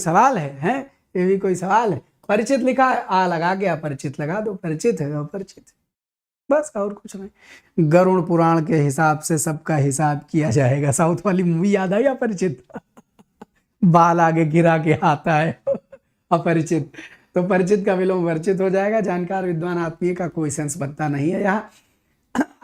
सवाल है? ये भी कोई सवाल है? परिचित लिखा है, आ लगा के अपरिचित लगा दो, परिचित है अपरिचित, बस और कुछ नहीं। गरुड़ पुराण के हिसाब से सबका हिसाब किया जाएगा। साउथ वाली मूवी याद आई अपरिचित? बाल आगे गिरा के आता है अपरिचित, तो परिचित का विलोम वर्चित हो जाएगा। जानकार विद्वान आत्मीय का कोई सेंस बनता नहीं है यहाँ।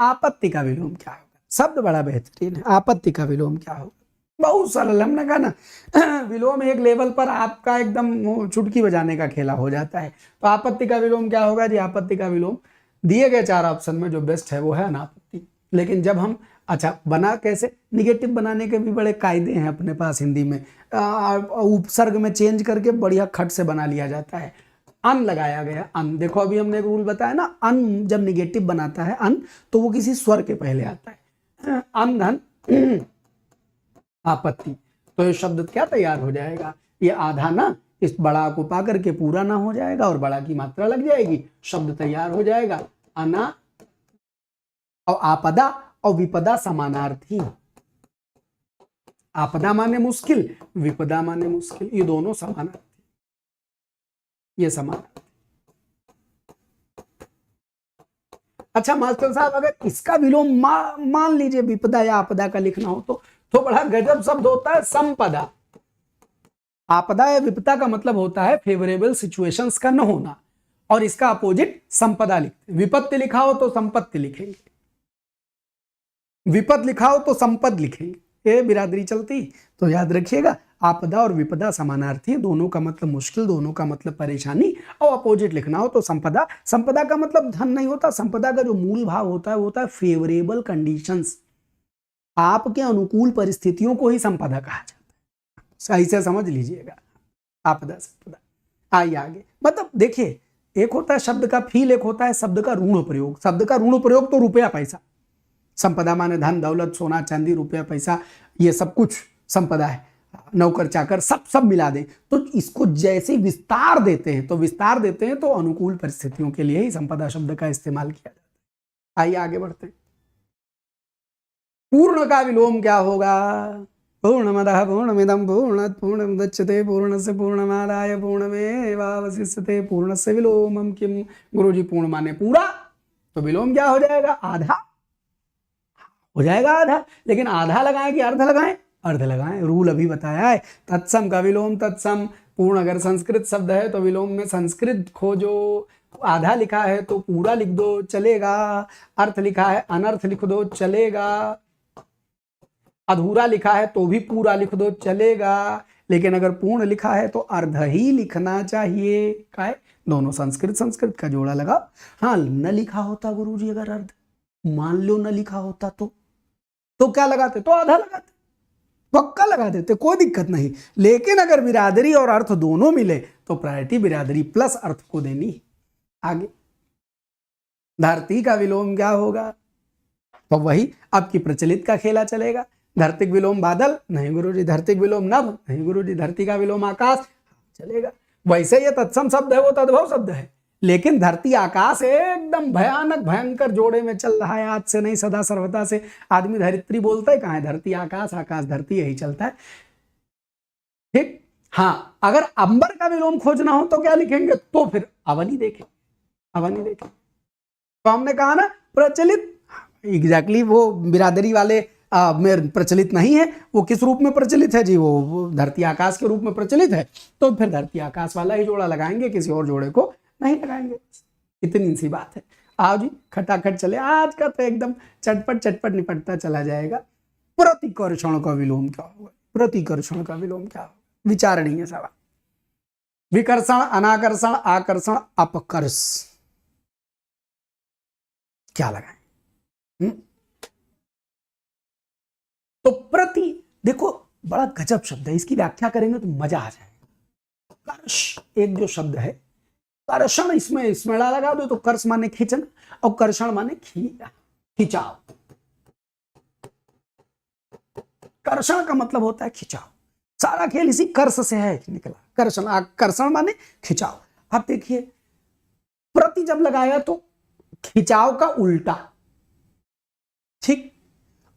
आपत्ति का विलोम क्या होगा? शब्द बड़ा बेहतरीन है। आपत्ति का विलोम क्या होगा? बहुत सरल, हमने कहा ना विलोम एक लेवल पर आपका एकदम चुटकी बजाने का खेला हो जाता है। तो आपत्ति का विलोम क्या होगा जी? आपत्ति का विलोम दिए गए 4 ऑप्शन में जो बेस्ट है वो है अनापत्ति। लेकिन जब हम अच्छा बना कैसे, निगेटिव बनाने के भी बड़े कायदे हैं अपने पास हिंदी में। उपसर्ग में चेंज करके बढ़िया खट से बना लिया जाता है। अन लगाया गया, अन, देखो अभी हमने एक रूल बताया ना, अन जब निगेटिव बनाता है अन तो वो किसी स्वर के पहले आता है। अन धन आपत्ति, तो ये शब्द क्या तैयार हो जाएगा? ये आधा ना इस बड़ा को पा करके पूरा ना हो जाएगा और बड़ा की मात्रा लग जाएगी, शब्द तैयार हो जाएगा अना। और आपदा और विपदा समानार्थी। आपदा माने मुश्किल, विपदा माने मुश्किल, ये दोनों समानार्थी, ये समानार्थी। अच्छा मास्टर साहब, अगर इसका विलोम मान लीजिए विपदा या आपदा का लिखना हो तो बड़ा गजब शब्द होता है संपदा। आपदा या विपदा का मतलब होता है फेवरेबल सिचुएशंस का न होना, और इसका अपोजिट संपदा लिखते। विपत्ति लिखा हो तो संपत्ति लिखेंगे, विपद लिखा हो तो संपद लिखेंगे। ये बिरादरी चलती, तो याद रखिएगा आपदा और विपदा समानार्थी, दोनों का मतलब मुश्किल, दोनों का मतलब परेशानी। और अपोजिट लिखना हो तो संपदा। संपदा का मतलब धन नहीं होता, संपदा का जो मूल भाव होता है वो होता है फेवरेबल कंडीशंस, आपके अनुकूल परिस्थितियों को ही संपदा कहा जाता है। सही से समझ लीजिएगा, आपदा संपदा। आइए आगे, मतलब देखिए एक होता है शब्द का फील, एक होता है शब्द का ऋण प्रयोग। शब्द का ऋण प्रयोग तो रुपया पैसा, संपदा माने धन दौलत सोना चांदी रुपया पैसा, ये सब कुछ संपदा है। नौकर चाकर सब मिला दें तो इसको जैसे विस्तार देते हैं, तो विस्तार देते हैं तो अनुकूल परिस्थितियों के लिए ही संपदा शब्द का इस्तेमाल किया जाता है। आइए आगे बढ़ते हैं। पूर्ण का विलोम क्या होगा? पूर्णमदः पूर्णमिदं पूर्णात् पूर्णमुदच्यते पूर्णस्य पूर्णमादाय पूर्णमेवावशिष्यते पूर्णस्य विलोमम किम? गुरुजी पूर्ण माने पूरा, तो विलोम क्या हो जाएगा? आधा हो जाएगा, आधा। लेकिन आधा लगाएं कि अर्ध लगाएं? अर्ध लगाएं, रूल अभी बताया है। तत्सम का विलोम तत्सम। पूर्ण अगर संस्कृत शब्द है तो विलोम में संस्कृत खोजो। आधा लिखा है तो पूरा लिख दो, चलेगा। अर्थ लिखा है अनर्थ लिख दो, चलेगा। अधूरा लिखा है तो भी पूरा लिख दो, चलेगा। लेकिन अगर पूर्ण लिखा है तो अर्ध ही लिखना चाहिए। क्या है? दोनों संस्कृत का जोड़ा लगा। हाँ, न लिखा होता गुरुजी अगर अर्ध, मान लो न लिखा होता तो क्या लगाते? तो आधा लगाते, पक्का लगा देते, कोई दिक्कत नहीं। लेकिन अगर बिरादरी और अर्थ दोनों मिले तो प्रायोरिटी बिरादरी प्लस अर्थ को देनी। आगे धरती का विलोम क्या होगा? तो वही आपकी प्रचलित का खेला चलेगा। धरती विलोम बादल? नहीं गुरुजी। धरती विलोम नभ? नहीं गुरुजी। धरती का विलोम आकाश? चलेगा। वैसे ये तत्सम शब्द है, वो तद्भव शब्द है। लेकिन धरती आकाश एकदम भयानक भयंकर जोड़े में चल रहा है, आज से नहीं सदा सर्वदा से। आदमी धरित्री बोलता है कहाँ है? धरती आकाश, आकाश धरती, यही चलता है। ठीक। हाँ, अगर अंबर का विलोम खोजना हो तो क्या लिखेंगे? तो फिर अवनी देखें, अवनी देखें। तो हमने कहा ना प्रचलित, एग्जैक्टली वो बिरादरी वाले में प्रचलित नहीं है। वो किस रूप में प्रचलित है जी? वो धरती आकाश के रूप में प्रचलित है, तो फिर धरती आकाश वाला ही जोड़ा लगाएंगे, किसी और जोड़े को नहीं लगाएंगे। इतनी सी बात है। आओ जी खटाखट चले, आज का तो एकदम चटपट निपटता चला जाएगा। प्रतिकर्षण का विलोम क्या होगा? प्रतिकर्षण का विलोम क्या होगा? विचारणीय सवाल। विकर्षण, अनाकर्षण, आकर्षण, अपकर्ष, क्या लगाएं? तो प्रति, देखो बड़ा गजब शब्द है, इसकी व्याख्या करेंगे तो मजा आ जाएगा। कर्ष एक जो शब्द है, कर्षण इसमें स्मरणा लगा दो तो कर्ष माने खींचना और कर्षण माने खिंचाव। कर्षण का मतलब होता है खिंचाव। सारा खेल इसी कर्ष से है निकला। कर्षण, आकर्षण माने खिंचाव। आप देखिए प्रति जब लगाया तो खिंचाव का उल्टा, ठीक।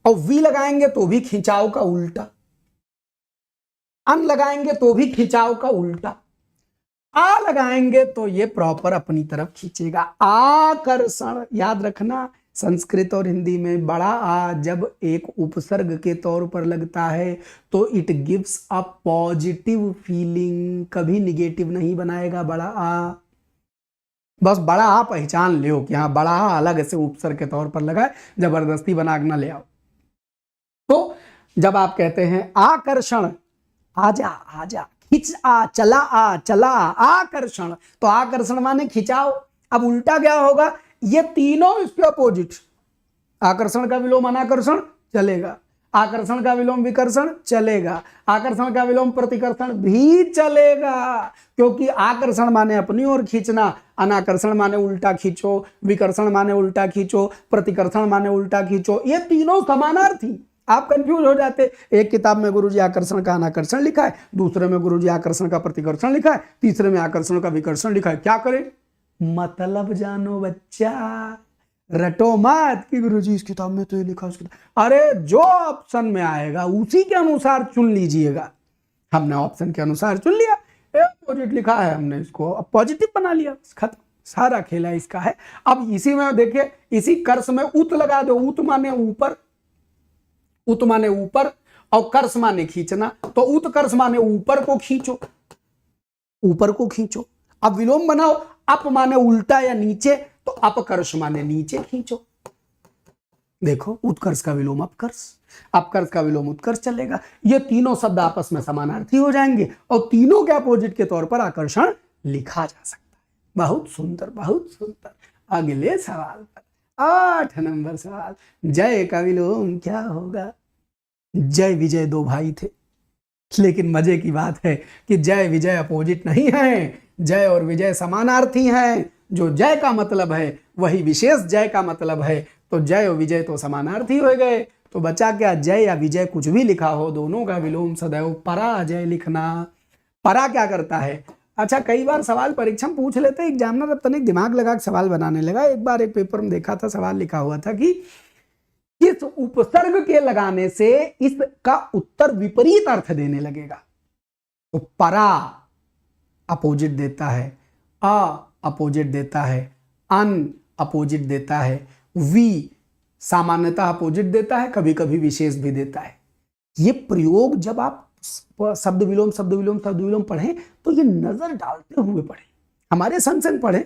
और वी लगाएंगे तो भी खिंचाव का उल्टा। अन लगाएंगे तो भी खिंचाव का उल्टा, आ लगाएंगे तो ये प्रॉपर अपनी तरफ खींचेगा। आकर्षण याद रखना, संस्कृत और हिंदी में बड़ा आ जब एक उपसर्ग के तौर पर लगता है तो it gives a positive feeling, कभी निगेटिव नहीं बनाएगा बड़ा आ। बस बड़ा आ पहचान लियो कि हाँ बड़ा आ अलग से उपसर्ग के तौर पर लगा है, जबरदस्ती बना के ना ले आओ। तो जब आप कहते हैं आकर्षण, आजा आजा, खिंच आ, चला आ, चला आ, आकर्षण, तो आकर्षण माने खिंचाओ। अब उल्टा क्या होगा, ये तीनों इसके अपोजिट, आकर्षण का विलोम अनाकर्षण चलेगा, आकर्षण का विलोम विकर्षण चलेगा, आकर्षण का विलोम प्रतिकर्षण भी चलेगा, क्योंकि आकर्षण माने अपनी ओर खींचना, अनाकर्षण माने उल्टा खींचो, विकर्षण माने उल्टा खींचो, प्रतिकर्षण माने उल्टा खींचो। ये तीनों समानार्थी। आप कंफ्यूज हो जाते, एक किताब में गुरुजी आकर्षण का अनाकर्षण लिखा है, दूसरे में गुरुजी आकर्षण का प्रतिकर्षण लिखा है, तीसरे में आकर्षण का विकर्षण लिखा है। क्या करें, मतलब जानो बच्चा, रटो मत कि गुरुजी इस किताब में तो ये लिखा, उस किताब, अरे जो ऑप्शन में आएगा उसी के अनुसार चुन लीजिएगा। हमने ऑप्शन के अनुसार चुन लिया, अपोजिट लिखा है हमने इसको अब पॉजिटिव बना लिया, खत्म, सारा खेला इसका है। अब इसी में देखिए, इसी कर्ष में उत लगा दो, उत माने ऊपर, उत माने ऊपर और कर्ष माने खींचना, तो उत कर्ष माने ऊपर को खींचो, ऊपर को खींचो। अब विलोम बनाओ, अप माने उल्टा या नीचे, तो अपकर्ष माने नीचे खींचो। देखो उत्कर्ष का विलोम अपकर्ष, अपकर्ष का विलोम उत्कर्ष चलेगा। ये तीनों शब्द आपस में समानार्थी हो जाएंगे और तीनों के अपोजिट के तौर पर आकर्षण लिखा जा सकता है। बहुत सुंदर, बहुत सुंदर। अगले सवाल पर, 8 नंबर सवाल, जय का विलोम क्या होगा। जय विजय दो भाई थे, लेकिन मजे की बात है कि जय विजय अपोजिट नहीं है, जय और विजय समानार्थी हैं। जो जय का मतलब है वही विशेष जय का मतलब है, तो जय और विजय तो समानार्थी हो गए। तो बचा क्या, जय या विजय कुछ भी लिखा हो, दोनों का विलोम सदैव पराजय लिखना। परा क्या करता है, अच्छा कई बार सवाल परीक्षा में पूछ लेते हैं, एग्जामिनर अब तनिक दिमाग लगा के सवाल बनाने लगा। एक बार एक पेपर में देखा था, सवाल लिखा हुआ था कि किस उपसर्ग के लगाने से इसका उत्तर विपरीत अर्थ देने लगेगा। तो परा अपोजिट देता है, अ अपोजिट देता है, अन अपोजिट देता है, वी सामान्यतः अपोजिट देता है, कभी कभी विशेष भी देता है। ये प्रयोग जब आप शब्द विलोम शब्द विलोम शब्द विलोम पढ़ें तो ये नजर डालते हुए पढ़ें। हमारे संग पढ़ें,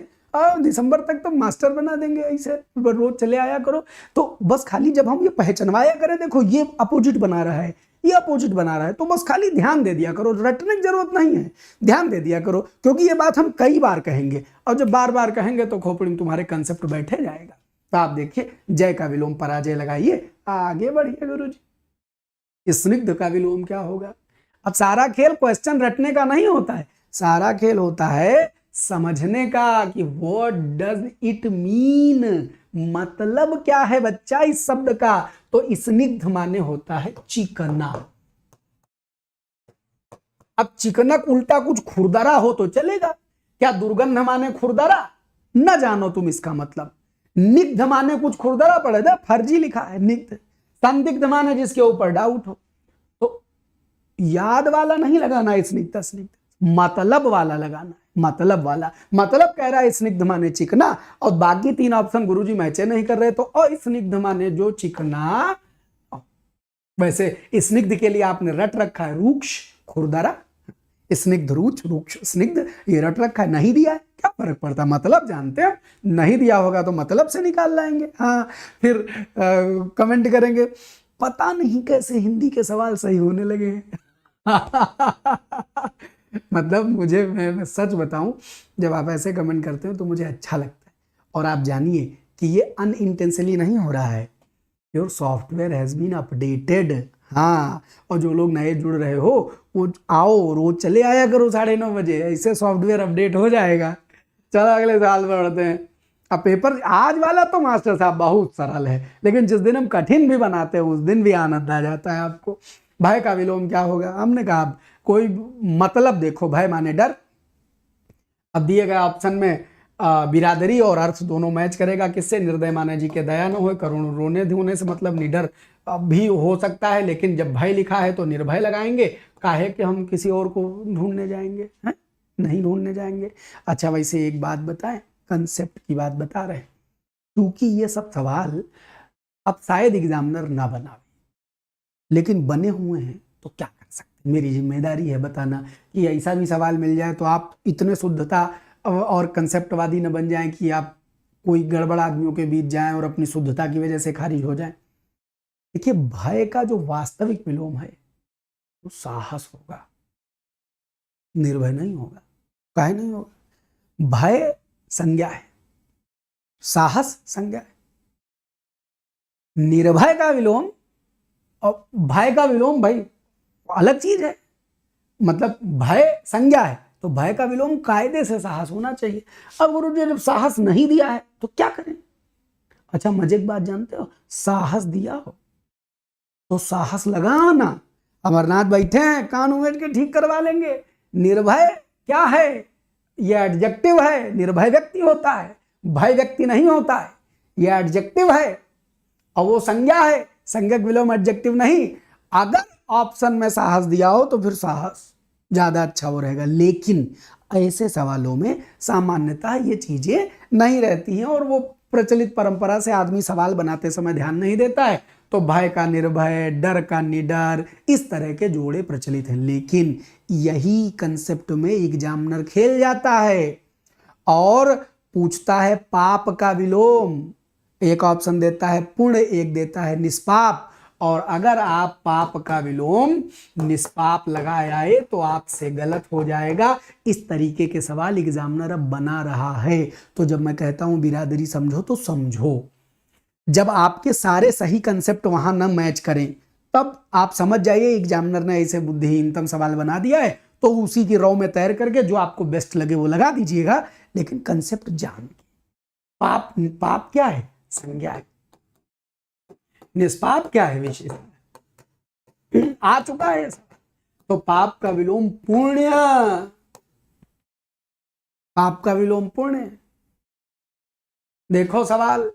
दिसंबर तक तो मास्टर बना देंगे, ऐसे रोज चले आया करो। तो बस खाली जब हम ये पहचानवाया करें, देखो ये अपोजिट बना रहा है, ये अपोजिट बना रहा है, तो बस खाली ध्यान दे दिया करो, रटने की जरूरत नहीं है, ध्यान दे दिया करो, क्योंकि ये बात हम कई बार कहेंगे और जब बार बार कहेंगे तो खोपड़ी में तुम्हारे कंसेप्ट बैठे जाएगा। तो आप देखिए, जय का विलोम पराजय लगाइए, आगे बढ़िए गुरुजी। स्निग्ध का विलोम क्या होगा। अब सारा खेल क्वेश्चन रटने का नहीं होता है, सारा खेल होता है समझने का कि व्हाट डज इट मीन, मतलब क्या है बच्चा इस शब्द का। तो स्निग्ध माने होता है चिकना। अब चिकनक उल्टा कुछ खुरदरा हो तो चलेगा क्या, दुर्गंध माने खुरदरा, न जानो तुम इसका मतलब। निग्ध माने कुछ खुरदरा पड़े था, फर्जी लिखा है निग्ध। संदिग्ध माने जिसके ऊपर डाउट हो, तो याद वाला नहीं लगाना स्निग्ध, स्निग्ध मतलब वाला लगाना, मतलब वाला। मतलब कह रहा है स्निग्ध माने चिकना, और बाकी 3 ऑप्शन गुरुजी मैचे नहीं कर रहे, तो अस्निग्ध माने जो चिकना। वैसे स्निग्ध के लिए आपने रट रखा है रूक्ष खुरदरा, स्निग्ध रूक्ष रूक्ष स्निग्ध, ये रट रखा है, नहीं दिया है क्या फर्क पड़ता, मतलब जानते हैं। नहीं दिया होगा तो मतलब से निकाल लाएंगे। हाँ, फिर कमेंट करेंगे पता नहीं कैसे हिंदी के सवाल सही होने लगे। मतलब मुझे, मैं सच बताऊं, जब आप ऐसे कमेंट करते हो तो मुझे अच्छा लगता है। और आप जानिए कि ये अनइंटेंशनली नहीं हो रहा है, your software has been updated. हाँ, और जो लोग नए जुड़ रहे हो वो आओ, रोज चले आया करो 9:30 बजे, ऐसे सॉफ्टवेयर अपडेट हो जाएगा। चलो अगले साल बढ़ते हैं। अब पेपर आज वाला तो मास्टर साहब बहुत सरल है, लेकिन जिस दिन हम कठिन भी बनाते हैं उस दिन भी आनंद आ जाता है आपको। भय का विलोम क्या होगा, हमने कहा कोई मतलब देखो, भय माने डर। अब दिए गए ऑप्शन में बिरादरी और अर्थ दोनों मैच करेगा, किससे, निर्दय माने जी के दया न हो, करुण रोने धोने से मतलब निडर भी हो सकता है, लेकिन जब भय लिखा है तो निर्भय लगाएंगे, काहे कि हम किसी और को ढूंढने जाएंगे, हैं? नहीं ढूंढने जाएंगे। अच्छा वैसे एक बात बताएं, कंसेप्ट की बात बता रहे हैं, क्योंकि ये सब सवाल अब शायद एग्जामिनर ना बनावे, लेकिन बने हुए हैं तो क्या कर सकते हैं। मेरी जिम्मेदारी है बताना कि ऐसा भी सवाल मिल जाए तो आप इतने शुद्धता और कंसेप्टवादी न बन जाएं कि आप कोई गड़बड़ आदमियों के बीच जाएं और अपनी शुद्धता की वजह से खारिज हो जाएं। देखिए, भय का जो वास्तविक विलोम है वो साहस होगा, निर्भय नहीं होगा। काहे नहीं होगा? भय संज्ञा है, साहस संज्ञा है। निर्भय का विलोम और भय का विलोम भाई अलग चीज है। मतलब भय संज्ञा है तो भय का विलोम कायदे से साहस होना चाहिए। अब गुरु जी जब साहस नहीं दिया है तो क्या करें? अच्छा मजे की बात जानते हो, साहस दिया हो तो साहस लगाना। अमरनाथ बैठे हैं, कान उमेट के ठीक करवा लेंगे। निर्भय क्या है? यह एडजेक्टिव है, निर्भय व्यक्ति होता है, भय व्यक्ति नहीं होता है। यह एडजेक्टिव है और वो संज्ञा है, संज्ञक विलोम एडजेक्टिव नहीं। अगर ऑप्शन में साहस दिया हो तो फिर साहस ज्यादा अच्छा हो रहेगा, लेकिन ऐसे सवालों में सामान्यतः ये चीजें नहीं रहती हैं और वो प्रचलित परंपरा से आदमी सवाल बनाते समय ध्यान नहीं देता है, तो भय का निर्भय, डर का निडर, इस तरह के जोड़े प्रचलित हैं। लेकिन यही कंसेप्ट में एग्जामिनर खेल जाता है और पूछता है पाप का विलोम। एक ऑप्शन देता है पुण्य, एक देता है निष्पाप, और अगर आप पाप का विलोम निष्पाप लगाए आए तो आपसे गलत हो जाएगा। इस तरीके के सवाल एग्जामिनर अब बना रहा है। तो जब मैं कहता हूं बिरादरी समझो तो समझो, जब आपके सारे सही कंसेप्ट वहां न मैच करें तब आप समझ जाइए एग्जामिनर ने ऐसे बुद्धिहीनतम सवाल बना दिया है, तो उसी की रौ में तैर करके जो आपको बेस्ट लगे वो लगा दीजिएगा, लेकिन कंसेप्ट जान के। पाप, पाप क्या है? संज्ञा है। निष्पाप क्या है? विशेषण। आ चुका है तो पाप का विलोम पुण्य, पाप का विलोम पुण्य। देखो सवाल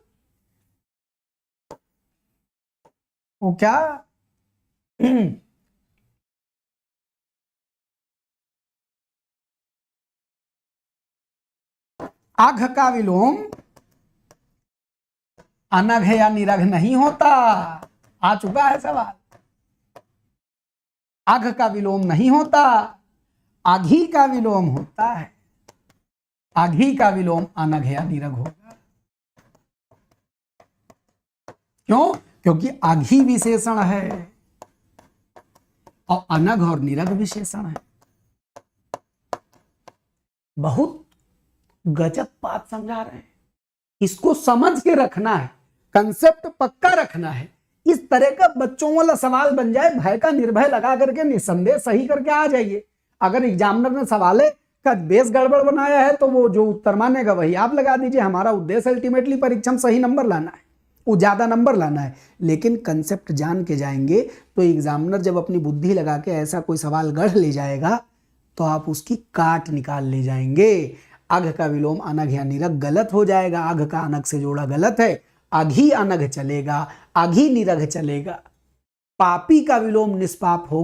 वो क्या, आघ का विलोम अनघ या निरघ नहीं होता। आ चुका है सवाल। आघ का विलोम नहीं होता, आघी का विलोम होता है। आघी का विलोम अनघ या निरघ होगा। क्यों? क्योंकि आघी विशेषण है और अनघ और निरघ विशेषण है। बहुत गजब बात समझा रहे हैं, इसको समझ के रखना है, कंसेप्ट पक्का रखना है। इस तरह का बच्चों वाला सवाल बन जाए, भय का निर्भय लगा करके निसंदेह सही करके आ जाइए। अगर एग्जामिनर ने सवाल का बेस गड़बड़ बनाया है तो वो जो उत्तर मानेगा वही आप लगा दीजिए। हमारा उद्देश्य अल्टीमेटली परीक्षा में सही नंबर लाना है, वो ज्यादा नंबर लाना है। लेकिन कंसेप्ट जान के जाएंगे तो एग्जामिनर जब अपनी बुद्धि लगा के ऐसा कोई सवाल गढ़ ले जाएगा तो आप उसकी काट निकाल ले जाएंगे। अघ का विलोम अनघ या निरघ गलत हो जाएगा। अघ का अनघ से जोड़ा गलत है, आघी अनघ चलेगा, आघी निरघ चलेगा। पापी का विलोम निष्पाप होगा।